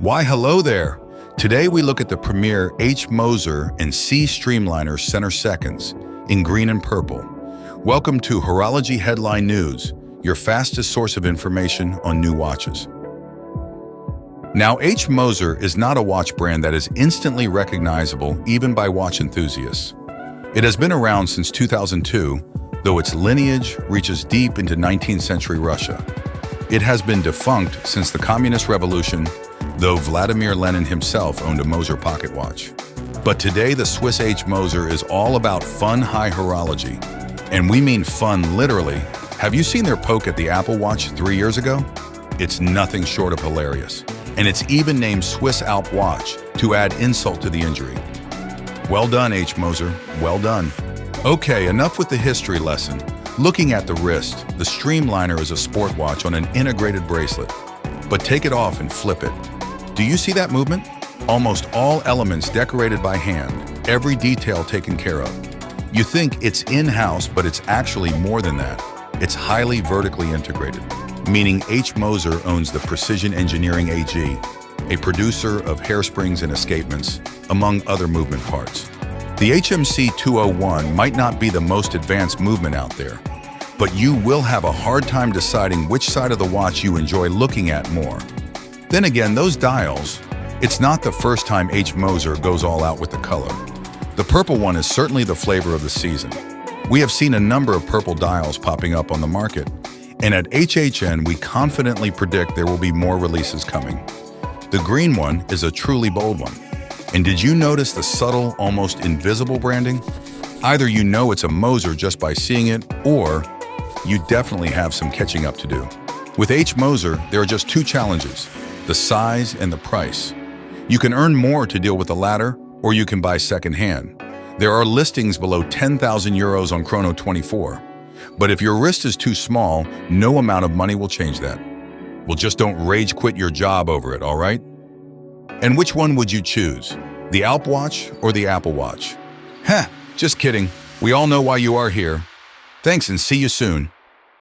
Why hello there! Today we look at the premier H.Moser and C Streamliner center seconds in green and purple. Welcome to Horology Headline News, your fastest source of information on new watches. Now, H.Moser is not a watch brand that is instantly recognizable even by watch enthusiasts. It has been around since 2002, though its lineage reaches deep into 19th century Russia. It has been defunct since the Communist Revolution, though Vladimir Lenin himself owned a Moser pocket watch. But today the Swiss H.Moser is all about fun high horology. And we mean fun literally. Have you seen their poke at the Apple Watch 3 years ago? It's nothing short of hilarious. And it's even named Swiss Alp Watch to add insult to the injury. Well done, H.Moser, well done. Okay, enough with the history lesson. Looking at the wrist, the Streamliner is a sport watch on an integrated bracelet. But take it off and flip it. Do you see that movement? Almost all elements decorated by hand, every detail taken care of. You think it's in-house, but it's actually more than that. It's highly vertically integrated, meaning H.Moser owns the Precision Engineering AG, a producer of hairsprings and escapements, among other movement parts. The HMC 201 might not be the most advanced movement out there, but you will have a hard time deciding which side of the watch you enjoy looking at more. Then again, those dials, it's not the first time H.Moser goes all out with the color. The purple one is certainly the flavor of the season. We have seen a number of purple dials popping up on the market, and at HHN we confidently predict there will be more releases coming. The green one is a truly bold one. And did you notice the subtle, almost invisible branding? Either you know it's a Moser just by seeing it, or you definitely have some catching up to do. With H.Moser, there are just two challenges: the size and the price. You can earn more to deal with the latter, or you can buy secondhand. There are listings below 10,000 euros on Chrono 24. But if your wrist is too small, no amount of money will change that. Well, just don't rage quit your job over it, all right? And which one would you choose? The Alp Watch or the Apple Watch? Heh, just kidding. We all know why you are here. Thanks and see you soon.